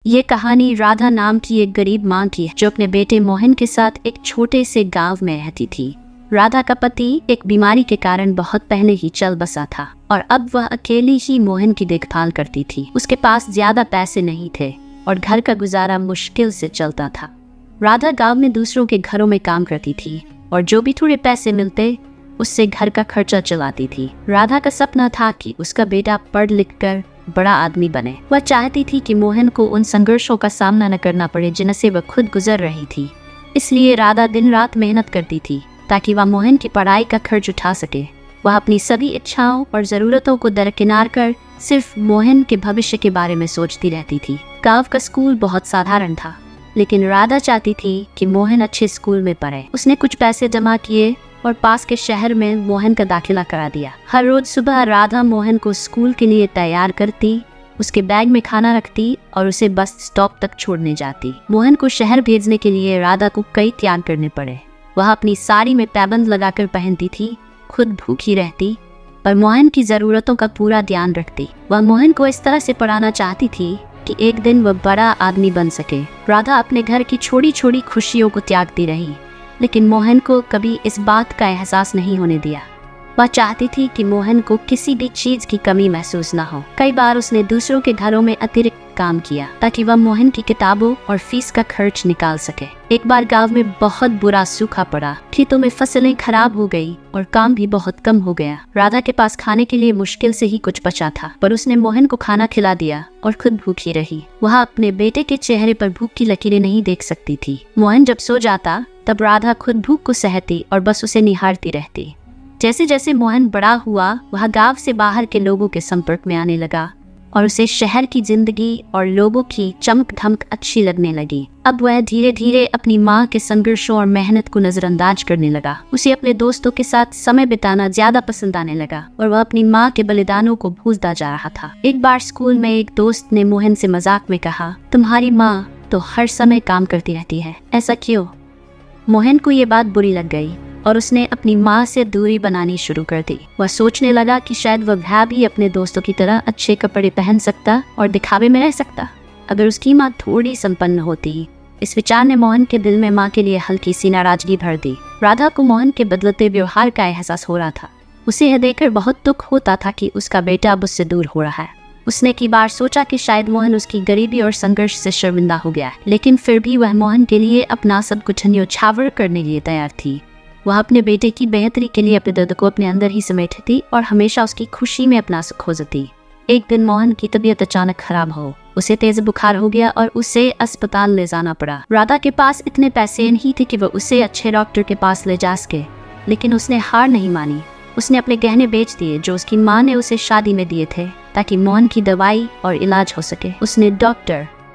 ये कहानी राधा नाम की एक गरीब माँ की है जो अपने बेटे मोहन के साथ एक छोटे से गांव में रहती थी। राधा का पति एक बीमारी के कारण बहुत पहले ही चल बसा था और अब वह अकेली ही मोहन की देखभाल करती थी। उसके पास ज्यादा पैसे नहीं थे और घर का गुजारा मुश्किल से चलता था। राधा गांव में दूसरों के घरों में काम करती थी और जो भी थोड़े पैसे मिलते उससे घर का खर्चा चलाती थी। राधा का सपना था कि उसका बेटा पढ़ लिख कर बड़ा आदमी बने। वह चाहती थी कि मोहन को उन संघर्षों का सामना न करना पड़े जिनसे वह खुद गुजर रही थी। इसलिए राधा दिन रात मेहनत करती थी ताकि वह मोहन की पढ़ाई का खर्च उठा सके। वह अपनी सभी इच्छाओं और जरूरतों को दरकिनार कर सिर्फ मोहन के भविष्य के बारे में सोचती रहती थी। गांव का स्कूल बहुत साधारण था, लेकिन राधा चाहती थी कि मोहन अच्छे स्कूल में पढ़े। उसने कुछ पैसे जमा किए और पास के शहर में मोहन का दाखिला करा दिया। हर रोज सुबह राधा मोहन को स्कूल के लिए तैयार करती, उसके बैग में खाना रखती और उसे बस स्टॉप तक छोड़ने जाती। मोहन को शहर भेजने के लिए राधा को कई त्याग करने पड़े। वह अपनी साड़ी में पैबंद लगाकर पहनती थी, खुद भूखी रहती पर मोहन की जरूरतों का पूरा ध्यान रखती। वह मोहन को इस तरह से पढ़ाना चाहती थी कि एक दिन वह बड़ा आदमी बन सके। राधा अपने घर की छोटी छोटी खुशियों को त्यागती रही, लेकिन मोहन को कभी इस बात का एहसास नहीं होने दिया। वह चाहती थी कि मोहन को किसी भी चीज की कमी महसूस न हो। कई बार उसने दूसरों के घरों में अतिरिक्त काम किया ताकि वह मोहन की किताबों और फीस का खर्च निकाल सके। एक बार गांव में बहुत बुरा सूखा पड़ा, खेतों में फसलें खराब हो गई और काम भी बहुत कम हो गया। राधा के पास खाने के लिए मुश्किल से ही कुछ बचा था, पर उसने मोहन को खाना खिला दिया और खुद भूखी रही। वह अपने बेटे के चेहरे पर भूख की लकीरें नहीं देख सकती थी। मोहन जब सो जाता तब राधा खुद भूख को सहती और बस उसे निहारती रहती। जैसे जैसे मोहन बड़ा हुआ, वह गांव से बाहर के लोगों के संपर्क में आने लगा और उसे शहर की जिंदगी और लोगों की चमक धमक अच्छी लगने लगी। अब वह धीरे धीरे अपनी माँ के संघर्षों और मेहनत को नजरअंदाज करने लगा। उसे अपने दोस्तों के साथ समय बिताना ज्यादा पसंद आने लगा और वह अपनी माँ के बलिदानों को भूलता जा रहा था। एक बार स्कूल में एक दोस्त ने मोहन से मजाक में कहा, तुम्हारी माँ तो हर समय काम करती रहती है, ऐसा क्यों? मोहन को ये बात बुरी लग गई और उसने अपनी माँ से दूरी बनानी शुरू कर दी। वह सोचने लगा कि शायद वह भी अपने दोस्तों की तरह अच्छे कपड़े पहन सकता और दिखावे में रह सकता अगर उसकी माँ थोड़ी संपन्न होती। इस विचार ने मोहन के दिल में माँ के लिए हल्की सी नाराजगी भर दी। राधा को मोहन के बदलते व्यवहार का एहसास हो रहा था। उसे यह देखकर बहुत दुख होता था कि उसका बेटा अब उससे दूर हो रहा है। उसने कई बार सोचा कि शायद मोहन उसकी गरीबी और संघर्ष से शर्मिंदा हो गया, लेकिन फिर भी वह मोहन के लिए अपना सब कुछ न्योछावर करने के लिए तैयार थी। वह अपने बेटे की बेहतरी के लिए अपने दर्द को अपने अंदर ही समेटती और हमेशा उसकी खुशी में अपना सुख खोजती। एक दिन मोहन की तबीयत अचानक खराब हो, उसे तेज बुखार हो गया और उसे अस्पताल ले जाना पड़ा। राधा के पास इतने पैसे नहीं थे कि वह उसे अच्छे डॉक्टर के पास ले जा सके, लेकिन उसने हार नहीं मानी। उसने अपने गहने बेच दिए जो उसकी माँ ने उसे शादी में दिए थे ताकि मोहन की दवाई और इलाज हो सके। उसने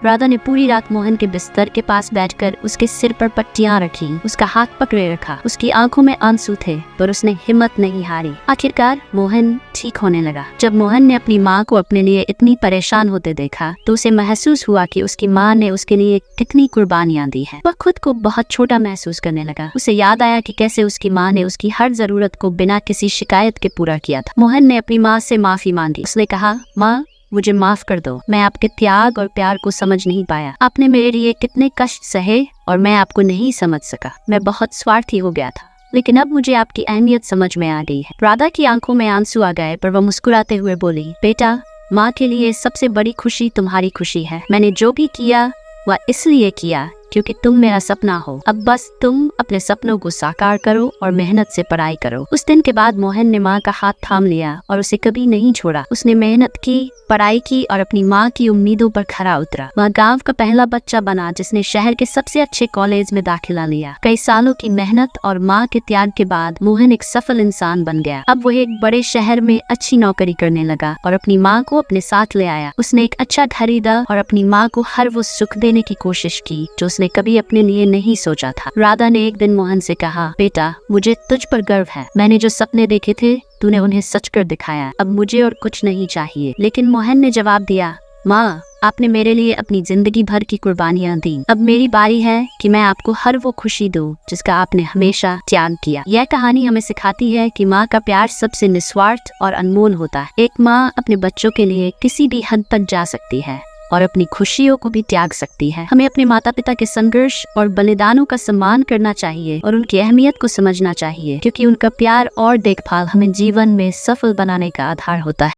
राधा ने पूरी रात मोहन के बिस्तर के पास बैठकर उसके सिर पर पट्टियां रखी, उसका हाथ पकड़े रखा। उसकी आंखों में आंसू थे पर उसने हिम्मत नहीं हारी। आखिरकार मोहन ठीक होने लगा। जब मोहन ने अपनी माँ को अपने लिए इतनी परेशान होते देखा तो उसे महसूस हुआ कि उसकी माँ ने उसके लिए कितनी कुर्बानियां दी हैं। वह खुद को बहुत छोटा महसूस करने लगा। उसे याद आया कि कैसे उसकी माँ ने उसकी हर जरूरत को बिना किसी शिकायत के पूरा किया था। मोहन ने अपनी माँ से माफी मांगी। उसने कहा, माँ मुझे माफ कर दो, मैं आपके त्याग और प्यार को समझ नहीं पाया। आपने मेरे लिए कितने कष्ट सहे और मैं आपको नहीं समझ सका। मैं बहुत स्वार्थी हो गया था, लेकिन अब मुझे आपकी अहमियत समझ में आ गई है। राधा की आंखों में आंसू आ गए पर वह मुस्कुराते हुए बोली, बेटा माँ के लिए सबसे बड़ी खुशी तुम्हारी खुशी है। मैंने जो भी किया वह इसलिए किया क्योंकि तुम मेरा सपना हो। अब बस तुम अपने सपनों को साकार करो और मेहनत से पढ़ाई करो। उस दिन के बाद मोहन ने माँ का हाथ थाम लिया और उसे कभी नहीं छोड़ा। उसने मेहनत की, पढ़ाई की और अपनी माँ की उम्मीदों पर खरा उतरा। वह गांव का पहला बच्चा बना जिसने शहर के सबसे अच्छे कॉलेज में दाखिला लिया। कई सालों की मेहनत और माँ के त्याग के बाद मोहन एक सफल इंसान बन गया। अब वह एक बड़े शहर में अच्छी नौकरी करने लगा और अपनी माँ को अपने साथ ले आया। उसने एक अच्छा खरीदा और अपनी माँ को हर वो सुख देने की कोशिश की जो उसने कभी अपने लिए नहीं सोचा था। राधा ने एक दिन मोहन से कहा, बेटा मुझे तुझ पर गर्व है। मैंने जो सपने देखे थे तूने उन्हें सच कर दिखाया। अब मुझे और कुछ नहीं चाहिए। लेकिन मोहन ने जवाब दिया, माँ आपने मेरे लिए अपनी जिंदगी भर की कुर्बानियां दी। अब मेरी बारी है कि मैं आपको हर वो खुशी दूं जिसका आपने हमेशा त्याग किया। यह कहानी हमें सिखाती है कि माँ का प्यार सबसे निस्वार्थ और अनमोल होता है। एक माँ अपने बच्चों के लिए किसी भी हद तक जा सकती है और अपनी खुशियों को भी त्याग सकती है। हमें अपने माता पिता के संघर्ष और बलिदानों का सम्मान करना चाहिए और उनकी अहमियत को समझना चाहिए, क्योंकि उनका प्यार और देखभाल हमें जीवन में सफल बनाने का आधार होता है।